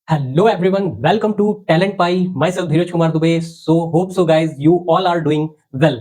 Hello everyone, welcome to Talent Pie. Myself Dheeraj Kumar Dubey. So hope so guys, you all are doing well.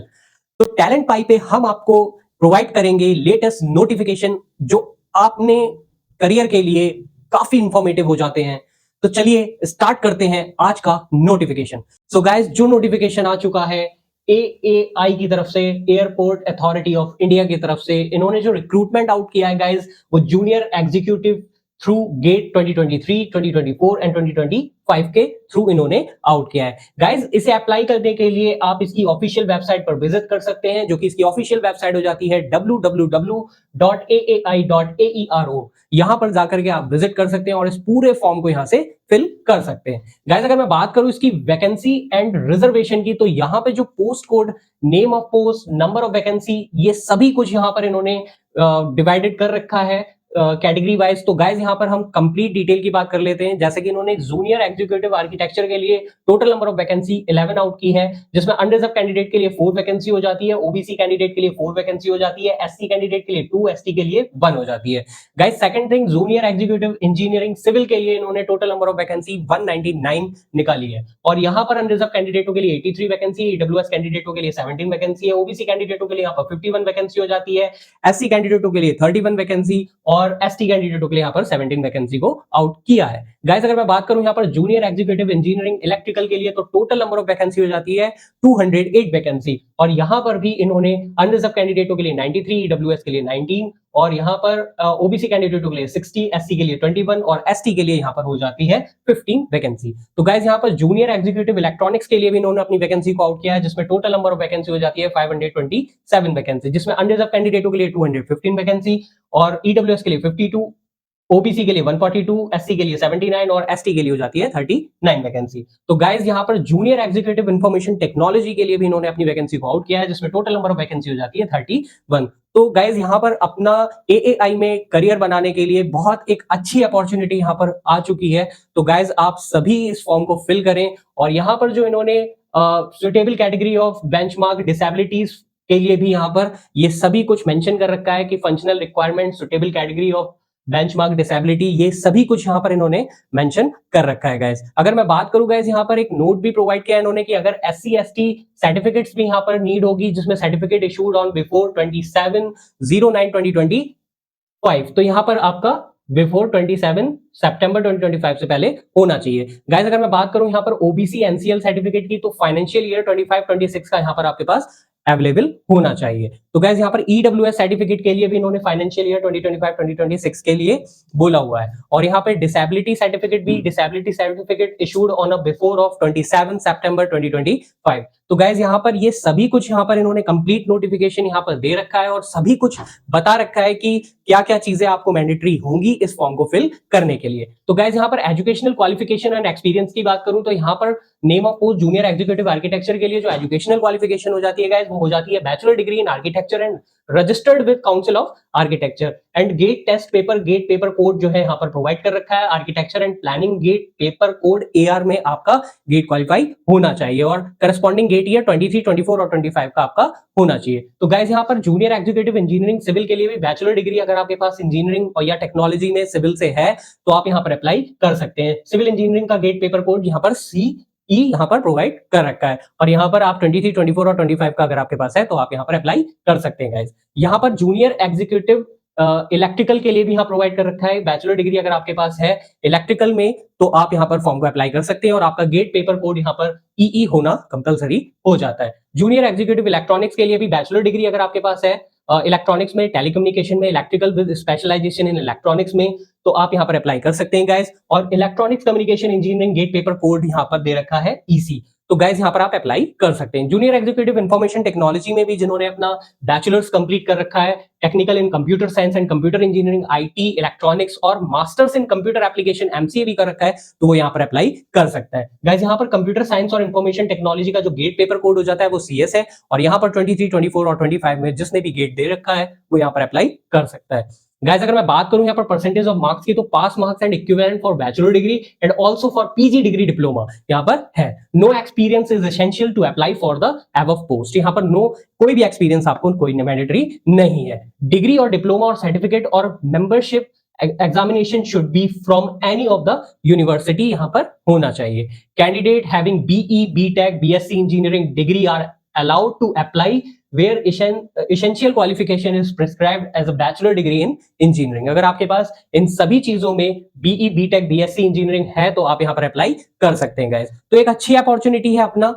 तो talent पाई पे हम आपको provide करेंगे latest notification जो आपने career के लिए काफी इंफॉर्मेटिव हो जाते हैं। तो चलिए स्टार्ट करते हैं आज का नोटिफिकेशन। सो गाइस, जो नोटिफिकेशन आ चुका है एएआई की तरफ से, एयरपोर्ट अथॉरिटी ऑफ इंडिया की तरफ से, इन्होंने जो रिक्रूटमेंट आउट किया है गाइस, वो junior executive through GATE 2023, 2024 and 2025 के थ्रू इन्होंने आउट किया है। गाइज, इसे अप्लाई करने के लिए आप इसकी ऑफिशियल वेबसाइट पर विजिट कर सकते हैं, जो कि इसकी ऑफिशियल वेबसाइट हो जाती है www.aai.aero। यहां पर जाकर के आप विजिट कर सकते हैं और इस पूरे फॉर्म को यहां से फिल कर सकते हैं। गाइज, अगर मैं बात करूं इसकी वैकेंसी एंड रिजर्वेशन की, तो यहां पे जो post code, name of post, number of vacancy, ये सभी कुछ यहां पर इन्होंने डिवाइडेड कर रखा है कैटेगरी वाइज। तो गाइज, यहां पर हम कंप्लीट डिटेल की बात कर लेते हैं। जैसे कि इन्होंने जूनियर एग्जीक्यूटिव आर्किटेक्चर के लिए total number of vacancy 11 out की है, जिसमें अनरिजर्व कैंडिडेट के लिए 4 वैकेंसी हो जाती है, ओबीसी कैंडिडेट के लिए 4 वैकेंसी हो जाती है, एससी कैंडिडेट के लिए 2, एसटी के लिए 1 हो जाती है। Guys, second thing, junior executive engineering civil के लिए इन्होंने टोटल नंबर ऑफ वैकेंसी 199 निकाली है, और यहां पर अनरिजर्व कैंडिडेटों के लिए 83 वैकेंसी, ईडब्ल्यूएस कैंडिडेटों के लिए 17 वैकेंसी है, ओबीसी कैंडिडेटों के लिए यहां पर 51 वैकेंसी हो जाती है, एससी कैंडिडेटों के लिए 31 वैकेंसी और एसटी कैंडिडेटों के लिए यहां पर 17 वैकेंसी को आउट किया है। गाइस, अगर मैं बात करूं यहां पर जूनियर एग्जीक्यूटिव इंजीनियरिंग इलेक्ट्रिकल के लिए, तो टोटल नंबर ऑफ वैकेंसी हो जाती है 208 वैकेंसी, और यहां पर भी इन्होंने अनरिजर्व कैंडिडेटों के लिए 93, ईडब्ल्यूएस के लिए 19 और यहां पर ओबीसी कैंडिडेटों के लिए 60, एससी के लिए 21 और एसटी के लिए यहां पर हो जाती है 15 वैकेंसी। तो गाइस, यहां पर जूनियर एग्जीक्यूटिव इलेक्ट्रॉनिक्स के लिए भी इन्होंने अपनी वैकेंसी को आउट किया है, जिसमें टोटल नंबर ऑफ वैकेंसी हो जाती है 527 वैकेंसी, जिसमें अनरिजर्व कैंडिडेटों के लिए 215 वैकेंसी और ईडब्ल्यूएस के लिए 52, ओबीसी के लिए 142, एससी के लिए 79 और एसटी के लिए हो जाती है 39 वैकेंसी। तो गाइस, यहां पर जूनियर एग्जीक्यूटिव इंफॉर्मेशन टेक्नोलॉजी के लिए भी इन्होंने अपनी वैकेंसी को आउट किया है, जिसमें टोटल नंबर ऑफ वैकेंसी हो जाती है 31। तो गाइस, यहां पर अपना एएआई में करियर बनाने के लिए बहुत एक अच्छी अपॉर्चुनिटी यहां पर आ चुकी है। तो गाइस, आप सभी इस फॉर्म को फिल करें, और यहां पर जो इन्होंने suitable category of benchmark disabilities के लिए भी यहां पर ये सभी कुछ मेंशन कर रखा है कि functional requirement, suitable category of benchmark disability, ये सभी कुछ यहां पर इन्होंने मेंशन कर रखा है। गाइस, अगर मैं बात करूं गाइस, यहां पर एक नोट भी प्रोवाइड किया है इन्होंने कि अगर एससी एसटी सर्टिफिकेट्स भी यहां पर नीड होगी, जिसमें सर्टिफिकेट इशूड ऑन बिफोर 27/09/2025, तो यहां पर आपका बिफोर 27 सितंबर 2025 से पहले होना चाहिए। गाइस, अगर मैं बात करूं यहां पर ओबीसी एनसीएल सर्टिफिकेट की, तो फाइनेंशियल ईयर 25-26 का यहां पर आपके पास अवेलेबल होना चाहिए। तो गाइस, यहां पर ईडब्ल्यूएस सर्टिफिकेट के लिए भी इन्होंने फाइनेंशियल ईयर 2025-2026 के लिए बोला हुआ है, और यहां पर disability certificate issued on a before of 27 सितंबर 2025। तो गाइस, यहां पर ये सभी कुछ यहां पर इन्होंने कंप्लीट नोटिफिकेशन यहां पर दे रखा है, और सभी कुछ बता रखा है कि क्या क्या चीजें आपको मैंडेटरी होंगी इस फॉर्म को फिल करने के लिए। तो गाइस, यहां पर एजुकेशनल क्वालिफिकेशन एंड एक्सपीरियंस की बात करूं, तो यहां पर name of post junior executive architecture के लिए जो एजुकेशनल क्वालिफिकेशन हो जाती है गाइस, वो हो जाती है bachelor degree in architecture and registered with council of architecture, and GATE paper code जो है यहाँ पर प्रोवाइड कर रखा है। Architecture and planning GATE paper code AR में आपका गेट क्वालिफाई होना चाहिए, और करस्पॉन्डिंग गेट ईयर 23, 24 और 25 का आपका होना चाहिए। तो गाइस, यहाँ पर जूनियर एग्जीक्यूटिव इंजीनियरिंग सिविल के लिए भी बैचलर डिग्री अगर आपके पास इंजीनियरिंग और या टेक्नोलॉजी में सिविल से है, तो आप यहाँ पर अप्लाई कर सकते हैं। सिविल इंजीनियरिंग का गेट पेपर कोड यहाँ पर सी यहाँ पर प्रोवाइड कर रखा है, और यहाँ पर आप 23, 24 और 25 का अगर आपके पास है, तो आप यहाँ पर अप्लाई कर सकते हैं। गाइस, यहाँ पर जूनियर एग्जीक्यूटिव इलेक्ट्रिकल के लिए भी यहाँ प्रोवाइड कर रखा है। बैचलर डिग्री अगर आपके पास है इलेक्ट्रिकल में, तो आप यहाँ पर फॉर्म को अप्लाई कर सकते हैं, और आपका गेट पेपर कोड यहाँ पर ईई होना कंपलसरी हो जाता है। जूनियर एग्जीक्यूटिव इलेक्ट्रॉनिक्स के लिए भी बैचलर डिग्री अगर आपके पास है इलेक्ट्रॉनिक्स में, टेलीकम्युनिकेशन में, electrical with specialisation in electronics में, तो आप यहाँ पर अप्लाई कर सकते हैं गाइस। और electronics communication engineering GATE paper code यहाँ पर दे रखा है ईसी, तो गाइस यहाँ पर आप अप्लाई कर सकते हैं। जूनियर एग्जीक्यूटिव इंफॉर्मेशन टेक्नोलॉजी में भी जिन्होंने अपना बैचलर्स कंप्लीट कर रखा है, technical in computer science and computer engineering IT electronics, और masters in computer application MCA भी कर रखा है, तो वो यहाँ पर अप्लाई कर सकता है। गाइस, यहाँ पर कंप्यूटर साइंस और इंफॉर्मेशन टेक्नोलॉजी का जो गेट पेपर कोड हो जाता है वो सीएस है, और यहाँ पर 23, 24 और 25 में जिसने भी गेट दे रखा है वो यहाँ पर अप्लाई कर सकता है। गाइस, अगर मैं बात करूं यहाँ पर परसेंटेज ऑफ मार्क्स की, तो pass marks and equivalent for bachelor degree and also for PG degree diploma यहाँ पर है। No experience is essential to apply for the above post, यहाँ पर नो कोई भी एक्सपीरियंस आपको कोई मैंडेटरी नहीं है। डिग्री और डिप्लोमा और सर्टिफिकेट और membership examination should be from any of the university यहाँ पर होना चाहिए। Candidate having BE, BTech, BSc engineering degree are allowed to apply where essential qualification is prescribed as a bachelor degree in engineering। अगर आपके पास इन सभी चीजों में be, BTech, BSc engineering है तो आप यहाँ पर अप्लाई कर सकते हैं गाइस। तो एक अच्छी अपॉर्चुनिटी है अपना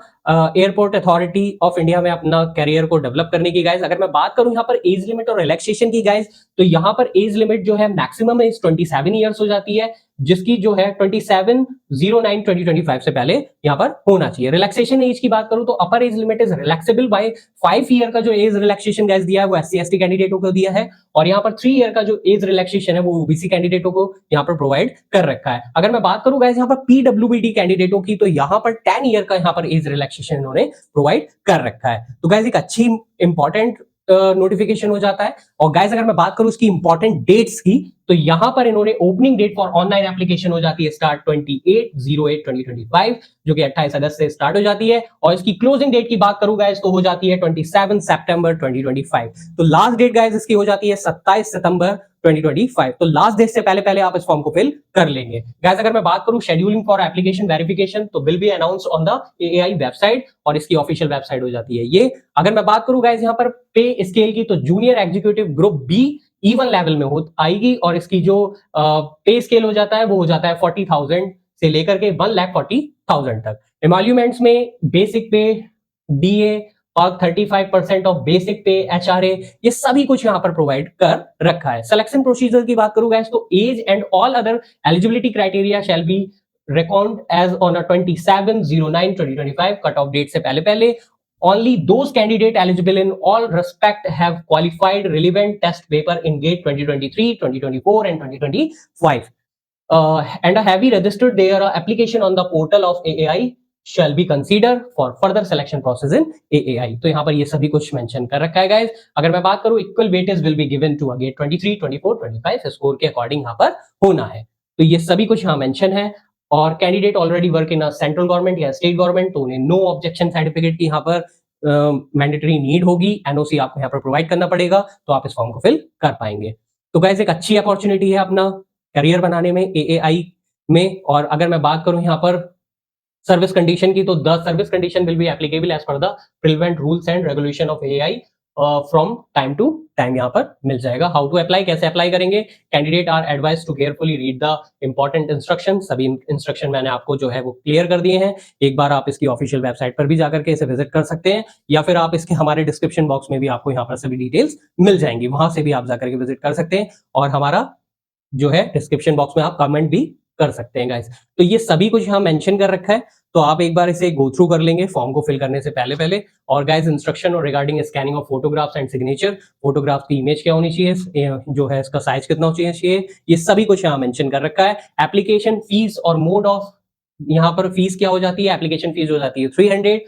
एयरपोर्ट अथॉरिटी ऑफ इंडिया में अपना कैरियर को डेवलप करने की गाइस। अगर मैं बात करूं यहाँ पर एज लिमिट और रिलैक्सेशन की गाइस, तो यहाँ पर एज लिमिट जो है मैक्सिमम एज 27 ईयर्स हो जाती है, जिसकी जो है 27/09/2025 से पहले यहाँ पर होना चाहिए। रिलैक्सेशन एज की बात करूं तो upper age limit is relaxable by 5 year का जो एज रिलैक्सेशन गाइस दिया है वो एससी एसटी कैंडिडेटों को दिया है, और यहाँ पर 3 ईयर का जो एज रिलैक्सेशन है वो ओबीसी कैंडिडेटों को यहाँ पर प्रोवाइड कर रखा है। अगर मैं बात करूं गाइस यहाँ पर पीडब्ल्यूबीडी कैंडिडेटों की, तो यहाँ पर 10 ईयर का यहाँ पर एज रिलैक्सेशन इन्होंने प्रोवाइड कर रखा है। तो गाइस एक अच्छी इंपॉर्टेंट नोटिफिकेशन हो जाता है। और गाइस अगर मैं बात करूं इसकी इंपॉर्टेंट डेट्स की, तो यहां पर इन्होंने opening date for online application हो जाती है स्टार्ट 28/08/2025, जो कि 28 अगस्त से स्टार्ट हो जाती है। और इसकी क्लोजिंग डेट की बात करूं गाइस तो हो जाती है 27 सितंबर 2025। तो लास्ट डेट गाइस इसकी हो जाती है 27 सितंबर 2025। तो लास्ट डेट से पहले पहले आप इस फॉर्म को फिल कर लेंगे गाइस। अगर मैं बात करूं शेड्यूलिंग फॉर एप्लीकेशन वेरिफिकेशन, तो will be announce on the AAI website, और इसकी ऑफिशियल वेबसाइट हो जाती है ये। अगर मैं बात करूं गाइस यहाँ पर पे स्केल की, तो junior executive group B E1 level में हो आएगी, और इसकी जो पे स्केल हो जाता है वो हो जाता है 40,000 से लेकर के 1,40,000 तक। एमोल्यूमेंट्स में बेसिक पे, डीए और 35% ऑफ बेसिक पे, एचआरए, ये सभी कुछ यहाँ पर प्रोवाइड कर रखा है। सिलेक्शन प्रोसीजर की बात करूं गाइस तो age and all other eligibility criteria shall be reckoned as on a 27/09/2025 cut off date से पहले पहले। Only those candidate eligible in all respect have qualified relevant test paper in GATE 2023, 2024 and 2025 and have registered their application on the portal of AAI shall be considered for further selection process in AAI। तो यहाँ पर ये सभी कुछ mention कर रखा है guys. अगर मैं बात करूँ equal weightage will be given to GATE 23, 24, 25 score के अकॉर्डिंग यहाँ पर होना है। तो ये सभी कुछ यहाँ मेंशन है। और candidate already work in central government या स्टेट गवर्नमेंट, तो उन्हें नो ऑब्जेक्शन सर्टिफिकेट की यहाँ पर मैंडेटरी नीड होगी, एनओसी आपको यहाँ पर प्रोवाइड करना पड़ेगा, तो आप इस फॉर्म को फिल कर पाएंगे। तो गाइस एक अच्छी अपॉर्चुनिटी है अपना करियर बनाने में एएआई में। और अगर मैं बात करूं यहाँ पर सर्विस कंडीशन की, तो the service condition will be applicable as per the prevalent rules and regulation of AAI from time to time यहाँ पर मिल जाएगा। हाउ टू अप्लाई, कैसे अप्लाई करेंगे, candidate are advise to carefully read the important instruction. सभी instruction मैंने आपको जो है वो क्लियर कर दिए हैं। एक बार आप इसकी ऑफिशियल वेबसाइट पर भी जाकर के इसे विजिट कर सकते हैं, या फिर आप इसके हमारे डिस्क्रिप्शन बॉक्स में भी आपको यहाँ पर सभी डिटेल्स मिल जाएंगी, वहां से भी आप जाकर के विजिट कर सकते हैं। और हमारा जो है डिस्क्रिप्शन बॉक्स में आप कमेंट भी कर सकते हैं गाइस। तो ये सभी कुछ यहाँ मेंशन कर रखा है, तो आप एक बार इसे गो थ्रू कर लेंगे फॉर्म को फिल करने से पहले पहले। और गाइस इंस्ट्रक्शन और regarding scanning of photographs and signature, photograph की इमेज क्या होनी चाहिए, जो है इसका साइज कितना होना चाहिए, ये सभी कुछ यहाँ मेंशन कर रखा है। एप्लीकेशन फीस और मोड ऑफ, यहाँ पर फीस क्या हो जाती है, एप्लीकेशन फीस हो जाती है 300,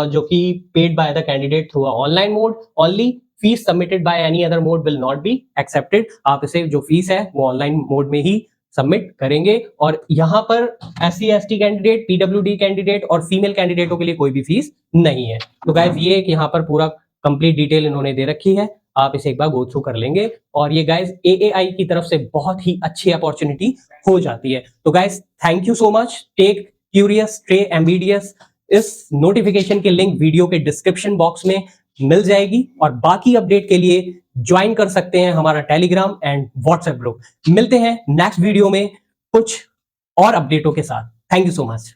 जो कि paid by the candidate through online mode only. Fees submitted by any other mode will not be accepted. आप इसे जो फीस है वो ऑनलाइन मोड में ही सबमिट करेंगे। और यहाँ पर SC ST candidate, PWD candidate और फीमेल कैंडिडेटों के लिए कोई भी फीस नहीं है। तो गाइस ये यहाँ पर पूरा कंप्लीट डिटेल इन्होंने दे रखी है, आप इसे एक बार गो थ्रू कर लेंगे। और ये गाइस एएआई की तरफ से बहुत ही अच्छी अपॉर्चुनिटी हो जाती है। तो guys thank you so much. Take curious, stay ambitious. इस नोटिफिकेशन के लिंक वीडियो के डिस्क्रिप्शन बॉक्स में मिल जाएगी, और बाकी अपडेट के लिए ज्वाइन कर सकते हैं हमारा टेलीग्राम एंड व्हाट्सएप ग्रुप। मिलते हैं नेक्स्ट वीडियो में कुछ और अपडेटों के साथ। Thank you so much.